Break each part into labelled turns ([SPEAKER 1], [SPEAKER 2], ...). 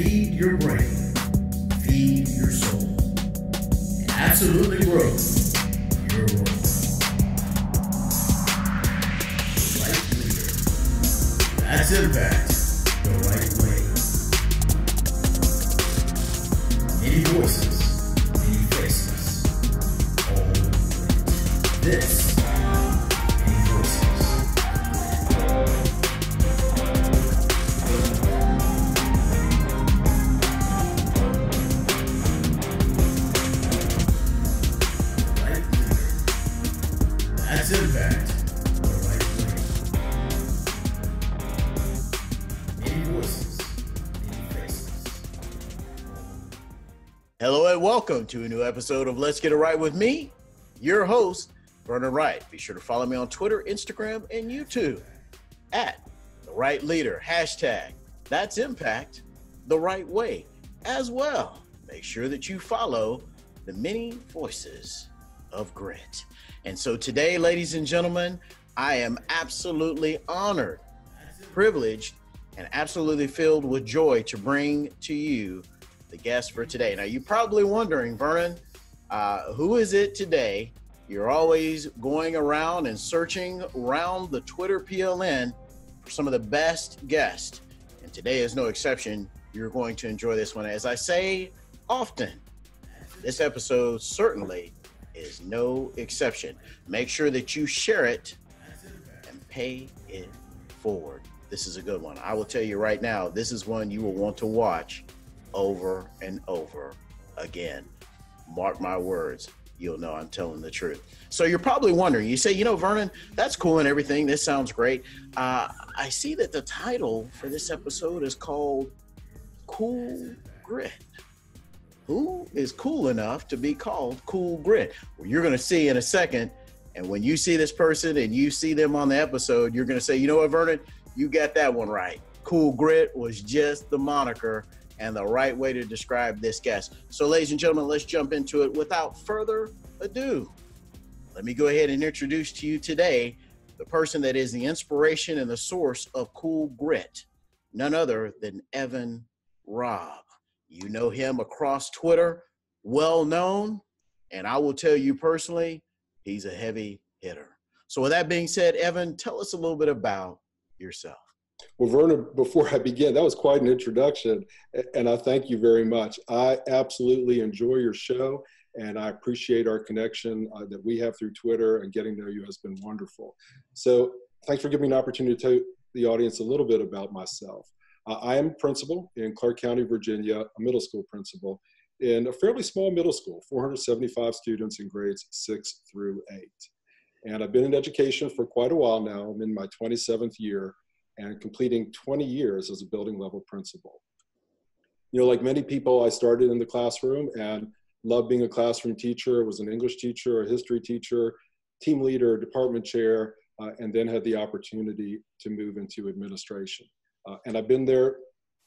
[SPEAKER 1] feed your brain, feed your soul, and absolutely grow your world. The right leader. That's impact the right way. Many voices, many faces, all this. Many voices. That's impact the right way. Many voices, many faces.
[SPEAKER 2] Hello and welcome to a new episode of Let's Get It Right with me, your host, Vernon Wright. Be sure to follow me on Twitter, Instagram, and YouTube at The Right Leader, hashtag That's Impact the Right Way as well. Make sure that you follow the many voices of grit. And so today, ladies and gentlemen, I am absolutely honored, privileged, and absolutely filled with joy to bring to you the guest for today. Now, you're probably wondering, Vernon, who is it today? You're always going around and searching around the Twitter PLN for some of the best guests. And today is no exception. You're going to enjoy this one. As I say often, this episode certainly is no exception. Make sure that you share it and pay it forward. This is a good one. I will tell you right now, this is one you will want to watch over and over again. Mark my words, you'll know I'm telling the truth. So you're probably wondering, you say, Vernon, that's cool and everything. This sounds great. I see that the title for this episode is called Cool Grit. Who is cool enough to be called Cool Grit? Well, you're going to see in a second. And when you see this person and you see them on the episode, you're going to say, you know what, Vernon, you got that one right. Cool Grit was just the moniker and the right way to describe this guest. So ladies and gentlemen, let's jump into it without further ado. Let me go ahead and introduce to you today the person that is the inspiration and the source of Cool Grit, none other than Robb. You know him across Twitter, well known, and I will tell you personally, he's a heavy hitter. So with that being said, Evan, tell us a little bit about yourself.
[SPEAKER 3] Well, Vernon, before I begin, that was quite an introduction, and I thank you very much. I absolutely enjoy your show, and I appreciate our connection that we have through Twitter, and getting to know you has been wonderful. So thanks for giving me an opportunity to tell the audience a little bit about myself. I am a principal in Clark County, Virginia, a middle school principal in a fairly small middle school, 475 students in grades 6 through 8. And I've been in education for quite a while now. I'm in my 27th year and completing 20 years as a building level principal. Like many people, I started in the classroom and loved being a classroom teacher. I was an English teacher, a history teacher, team leader, department chair, and then had the opportunity to move into administration. And I've been there,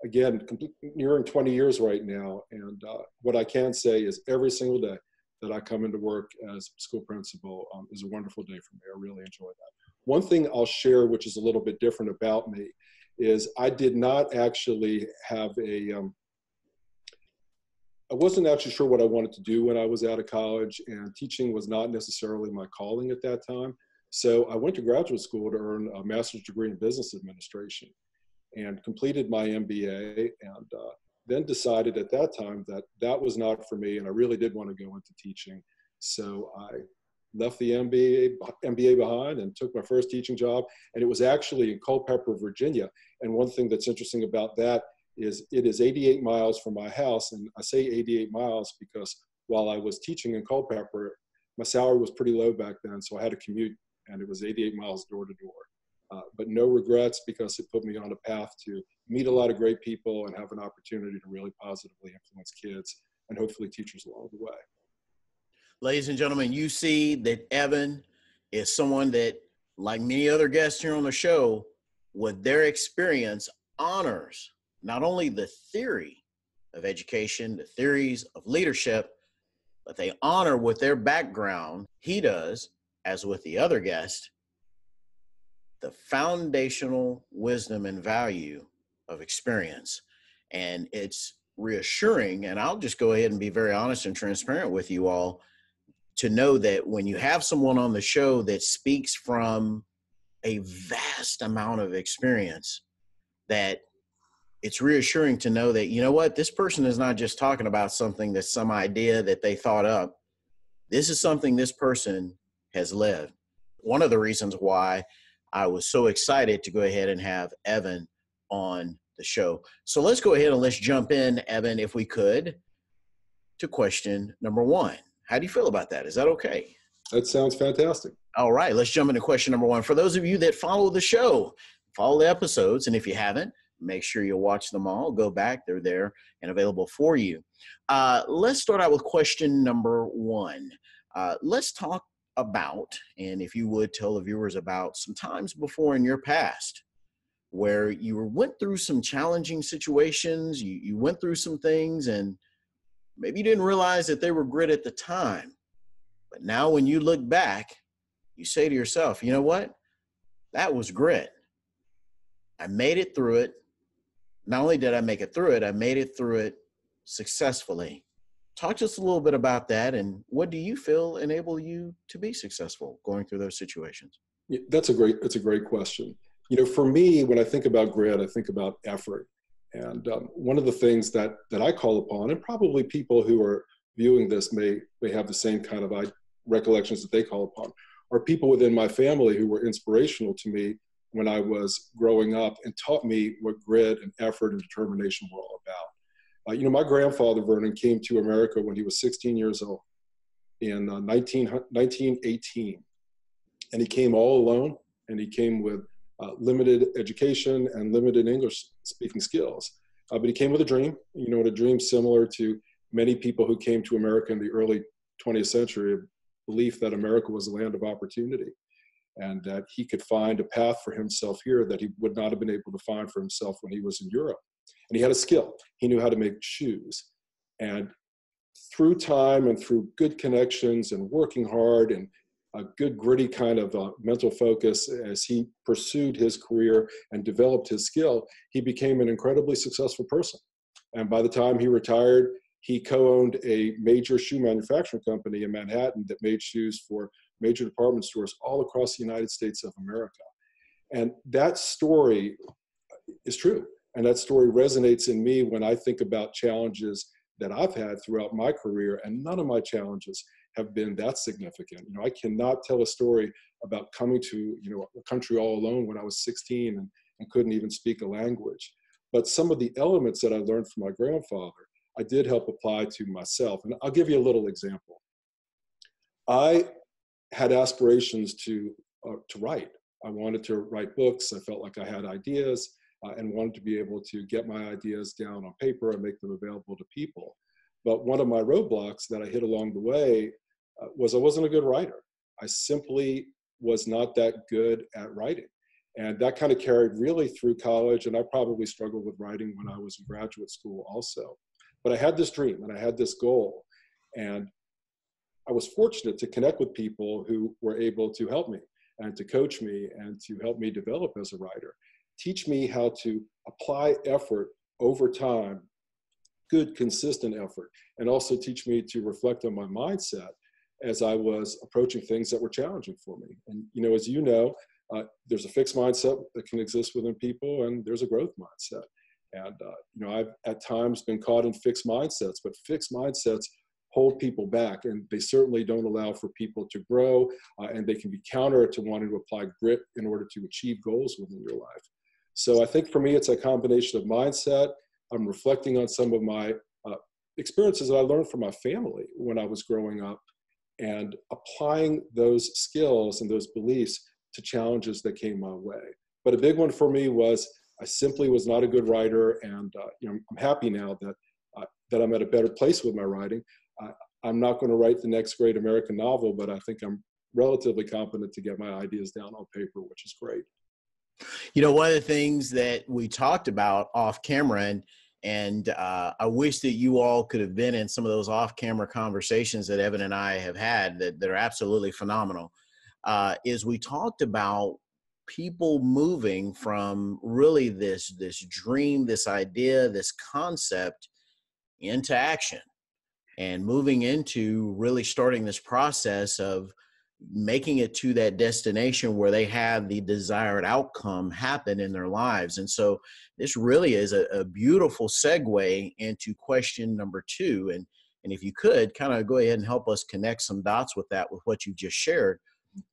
[SPEAKER 3] again, nearing 20 years right now. And what I can say is every single day that I come into work as school principal is a wonderful day for me. I really enjoy that. One thing I'll share, which is a little bit different about me, is I did not actually have I wasn't actually sure what I wanted to do when I was out of college, and teaching was not necessarily my calling at that time. So I went to graduate school to earn a master's degree in business administration, and completed my MBA, and then decided at that time that that was not for me, and I really did want to go into teaching. So I left the MBA behind and took my first teaching job, and it was actually in Culpeper, Virginia. And one thing that's interesting about that is it is 88 miles from my house, and I say 88 miles because while I was teaching in Culpeper, my salary was pretty low back then, so I had to commute, and it was 88 miles door to door. But no regrets, because it put me on a path to meet a lot of great people and have an opportunity to really positively influence kids and hopefully teachers along the way.
[SPEAKER 2] Ladies and gentlemen, you see that Evan is someone that, like many other guests here on the show, with their experience, honors not only the theory of education, the theories of leadership, but they honor with their background, he does, as with the other guest, the foundational wisdom and value of experience. And it's reassuring. And I'll just go ahead and be very honest and transparent with you all to know that when you have someone on the show that speaks from a vast amount of experience, that it's reassuring to know that, you know what, this person is not just talking about something that's some idea that they thought up. This is something this person has lived. One of the reasons why I was so excited to go ahead and have Evan on the show. So let's go ahead and let's jump in, Evan, if we could, to question number one. How do you feel about that? Is that okay?
[SPEAKER 3] That sounds fantastic.
[SPEAKER 2] All right, let's jump into question number one. For those of you that follow the show, follow the episodes, and if you haven't, make sure you watch them all. Go back. They're there and available for you. Let's start out with question number one. Let's talk about, and if you would tell the viewers about some times before in your past where you went through some challenging situations, you went through some things, and maybe you didn't realize that they were grit at the time. But now when you look back, you say to yourself, you know what? That was grit. I made it through it. Not only did I make it through it, I made it through it successfully. Talk to us a little bit about that, and what do you feel enabled you to be successful going through those situations?
[SPEAKER 3] Yeah, that's a great question. You know, for me, when I think about grit, I think about effort. And one of the things that I call upon, and probably people who are viewing this may have the same kind of recollections that they call upon, are people within my family who were inspirational to me when I was growing up and taught me what grit and effort and determination were all about. You know, my grandfather, Vernon, came to America when he was 16 years old in 1918. And he came all alone, and he came with limited education and limited English speaking skills. But he came with a dream, you know, a dream similar to many people who came to America in the early 20th century, a belief that America was a land of opportunity and that he could find a path for himself here that he would not have been able to find for himself when he was in Europe. And he had a skill. He knew how to make shoes. And through time and through good connections and working hard and a good gritty kind of mental focus as he pursued his career and developed his skill, he became an incredibly successful person. And by the time he retired, he co-owned a major shoe manufacturing company in Manhattan that made shoes for major department stores all across the United States of America. And that story is true. And that story resonates in me when I think about challenges that I've had throughout my career, and none of my challenges have been that significant. You know, I cannot tell a story about coming to, you know, a country all alone when I was 16 and couldn't even speak a language. But some of the elements that I learned from my grandfather, I did help apply to myself. And I'll give you a little example. I had aspirations to write. I wanted to write books. I felt like I had ideas and wanted to be able to get my ideas down on paper and make them available to people. But one of my roadblocks that I hit along the way was I wasn't a good writer. I simply was not that good at writing. And that kind of carried really through college, and I probably struggled with writing when I was in graduate school also. But I had this dream and I had this goal, and I was fortunate to connect with people who were able to help me and to coach me and to help me develop as a writer, teach me how to apply effort over time, good, consistent effort, and also teach me to reflect on my mindset as I was approaching things that were challenging for me. And, you know, as you know, there's a fixed mindset that can exist within people, and there's a growth mindset. And, you know, I've at times been caught in fixed mindsets, but fixed mindsets hold people back, and they certainly don't allow for people to grow, and they can be counter to wanting to apply grit in order to achieve goals within your life. So I think for me, it's a combination of mindset. I'm reflecting on some of my experiences that I learned from my family when I was growing up, and applying those skills and those beliefs to challenges that came my way. But a big one for me was I simply was not a good writer, and you know, I'm happy now that I'm at a better place with my writing. I'm not going to write the next great American novel, but I think I'm relatively competent to get my ideas down on paper, which is great.
[SPEAKER 2] You know, one of the things that we talked about off camera, and I wish that you all could have been in some of those off-camera conversations that Evan and I have had that are absolutely phenomenal, is we talked about people moving from really this dream, this idea, this concept into action, and moving into really starting this process of making it to that destination where they have the desired outcome happen in their lives. And so this really is a beautiful segue into question number two. And if you could kind of go ahead and help us connect some dots with that, with what you just shared,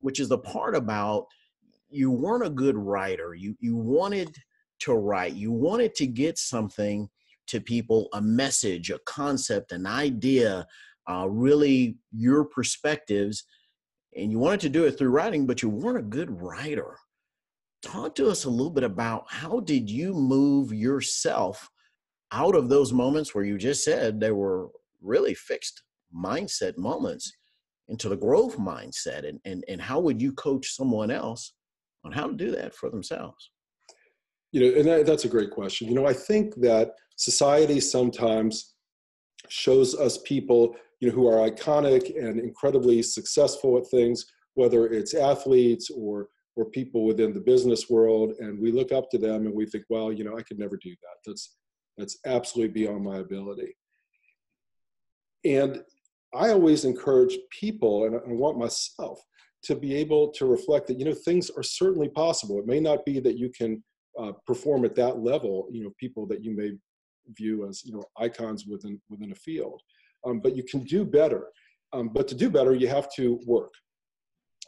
[SPEAKER 2] which is the part about you weren't a good writer. You wanted to write. You wanted to get something to people, a message, a concept, an idea, really your perspectives, and you wanted to do it through writing, but you weren't a good writer. Talk to us a little bit about how did you move yourself out of those moments where you just said they were really fixed mindset moments into the growth mindset, and how would you coach someone else on how to do that for themselves?
[SPEAKER 3] And that's a great question. I think that society sometimes shows us people, who are iconic and incredibly successful at things, whether it's athletes or people within the business world, and we look up to them and we think, well, I could never do that. That's absolutely beyond my ability. And I always encourage people, and I want myself to be able to reflect that, things are certainly possible. It may not be that you can perform at that level, people that you may view as, icons within a field, but you can do better. But to do better, you have to work.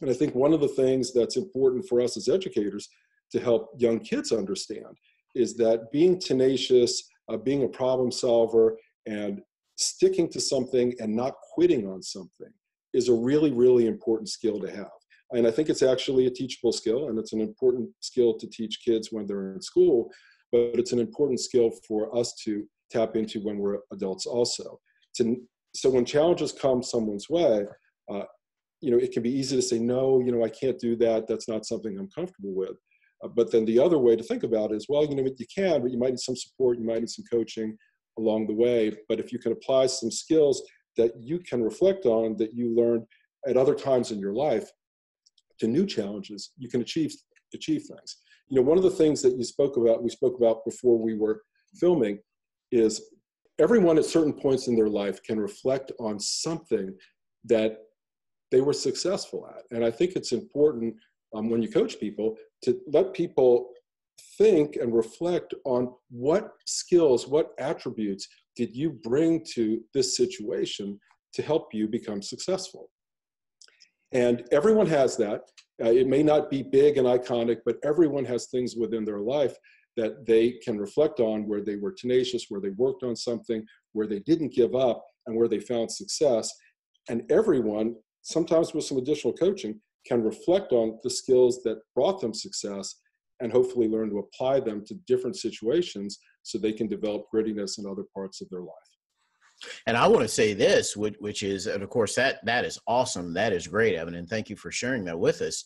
[SPEAKER 3] And I think one of the things that's important for us as educators to help young kids understand is that being tenacious, being a problem solver, and sticking to something and not quitting on something is a really, really important skill to have. And I think it's actually a teachable skill, and it's an important skill to teach kids when they're in school, but it's an important skill for us to tap into when we're adults also. So when challenges come someone's way, it can be easy to say, no, I can't do that. That's not something I'm comfortable with. But then the other way to think about it is, well, you can, but you might need some support, you might need some coaching along the way. But if you can apply some skills that you can reflect on, that you learned at other times in your life, to new challenges, you can achieve things. One of the things that we spoke about before we were filming, is everyone at certain points in their life can reflect on something that they were successful at. And I think it's important when you coach people to let people think and reflect on what skills, what attributes did you bring to this situation to help you become successful. And everyone has that. It may not be big and iconic, but everyone has things within their life that they can reflect on, where they were tenacious, where they worked on something, where they didn't give up, and where they found success. And everyone, sometimes with some additional coaching, can reflect on the skills that brought them success and hopefully learn to apply them to different situations so they can develop grittiness in other parts of their life.
[SPEAKER 2] And I want to say this, which is, and of course, that is awesome. That is great, Evan. And thank you for sharing that with us.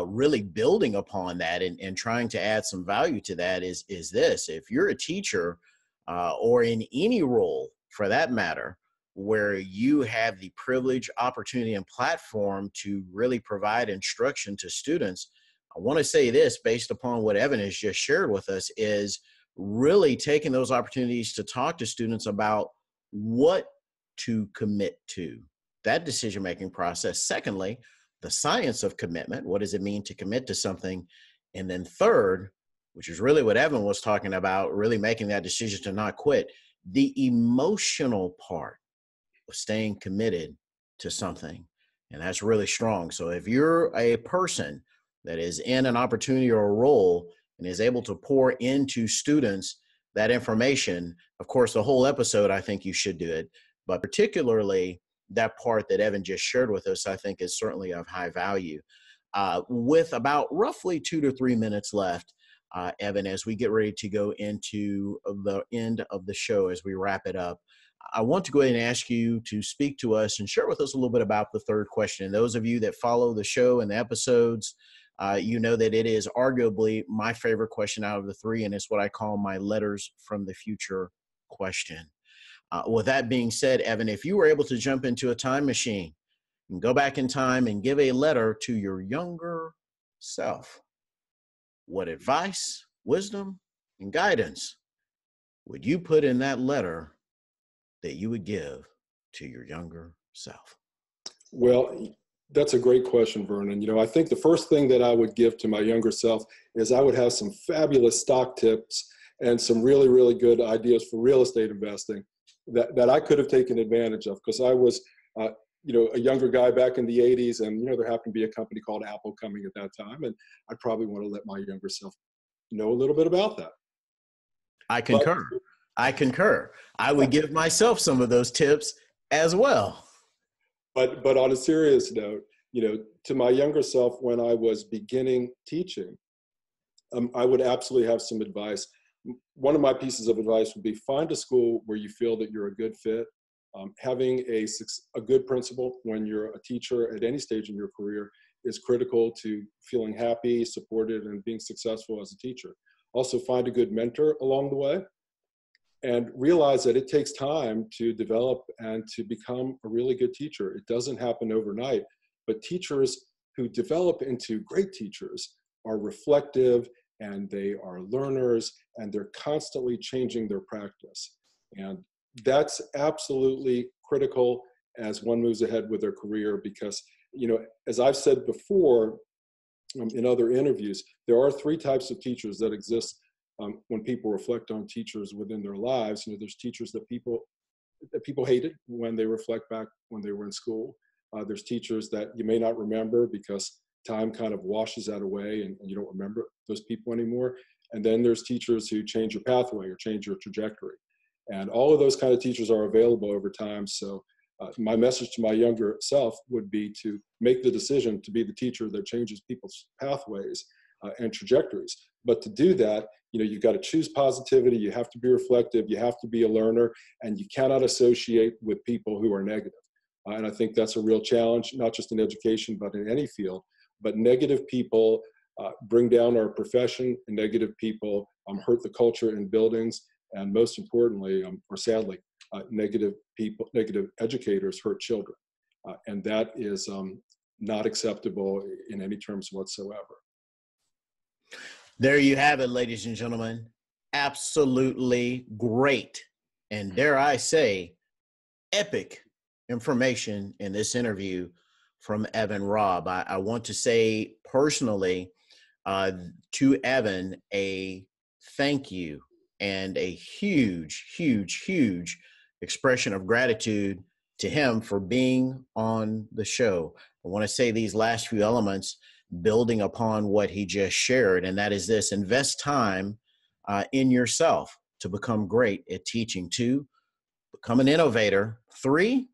[SPEAKER 2] Really building upon that and trying to add some value to that is this. If you're a teacher or in any role for that matter, where you have the privilege, opportunity, and platform to really provide instruction to students, I want to say this based upon what Evan has just shared with us, is really taking those opportunities to talk to students about what to commit to, that decision-making process. Secondly, the science of commitment. What does it mean to commit to something? And then third, which is really what Evan was talking about, really making that decision to not quit, the emotional part of staying committed to something. And that's really strong. So if you're a person that is in an opportunity or a role and is able to pour into students that information, of course, the whole episode, I think you should do it, but particularly that part that Evan just shared with us, I think is certainly of high value. With about roughly 2 to 3 minutes left, Evan, as we get ready to go into the end of the show, as we wrap it up, I want to go ahead and ask you to speak to us and share with us a little bit about the third question. And those of you that follow the show and the episodes, you know that it is arguably my favorite question out of the three, and it's what I call my letters from the future question. With that being said, Evan, if you were able to jump into a time machine and go back in time and give a letter to your younger self, what advice, wisdom, and guidance would you put in that letter that you would give to your younger self?
[SPEAKER 3] Well, that's a great question, Vernon. I think the first thing that I would give to my younger self is I would have some fabulous stock tips and some really, really good ideas for real estate investing that I could have taken advantage of, because I was, a younger guy back in the 80s, and, there happened to be a company called Apple coming at that time, and I probably want to let my younger self know a little bit about that.
[SPEAKER 2] I concur. I would give myself some of those tips as well.
[SPEAKER 3] But on a serious note, to my younger self, when I was beginning teaching, I would absolutely have some advice. One of my pieces of advice would be find a school where you feel that you're a good fit. Having a good principal when you're a teacher at any stage in your career is critical to feeling happy, supported, and being successful as a teacher. Also, find a good mentor along the way, and realize that it takes time to develop and to become a really good teacher. It doesn't happen overnight, but teachers who develop into great teachers are reflective, and they are learners, and they're constantly changing their practice. And that's absolutely critical as one moves ahead with their career, because, as I've said before in other interviews, there are three types of teachers that exist when people reflect on teachers within their lives. There's teachers that people hated when they reflect back when they were in school. There's teachers that you may not remember because time kind of washes that away, and you don't remember those people anymore. And then there's teachers who change your pathway or change your trajectory. And all of those kind of teachers are available over time. So my message to my younger self would be to make the decision to be the teacher that changes people's pathways and trajectories. But to do that, you've got to choose positivity. You have to be reflective. You have to be a learner, and you cannot associate with people who are negative. And I think that's a real challenge, not just in education, but in any field. But negative people bring down our profession, and negative people hurt the culture in buildings. And most importantly, or sadly, negative educators hurt children. And that is not acceptable in any terms whatsoever.
[SPEAKER 2] There you have it, ladies and gentlemen. Absolutely great, and dare I say, epic information in this interview from Evan Robb. I want to say personally to Evan a thank you and a huge, huge, huge expression of gratitude to him for being on the show. I want to say these last few elements building upon what he just shared, and that is this: invest time in yourself to become great at teaching. 2, become an innovator. 3,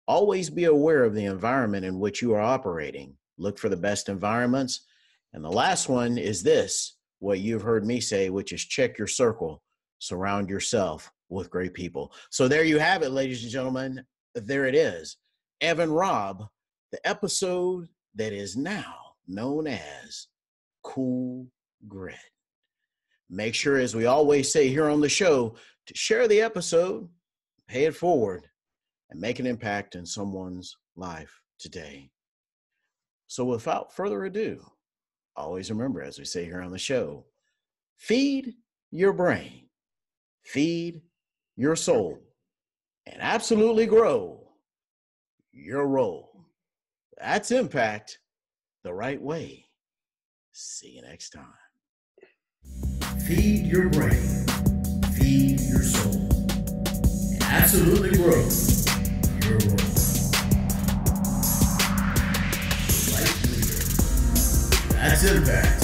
[SPEAKER 2] always be aware of the environment in which you are operating. Look for the best environments. And the last one is this, what you've heard me say, which is check your circle, surround yourself with great people. So there you have it, ladies and gentlemen. There it is. Evan Robb, the episode that is now known as Cool Grit. Make sure, as we always say here on the show, to share the episode, pay it forward, and make an impact in someone's life today. So without further ado, always remember, as we say here on the show, feed your brain, feed your soul, and absolutely grow your role. That's impact the right way. See you next time.
[SPEAKER 1] Feed your brain, feed your soul, and absolutely grow your role. The right leader. That's impact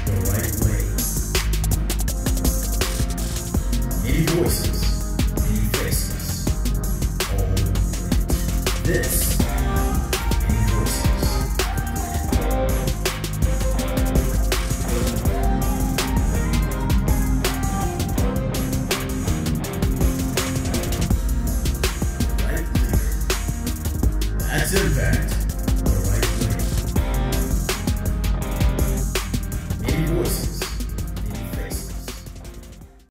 [SPEAKER 1] the right way. Many voices, many faces, all this. That's impact.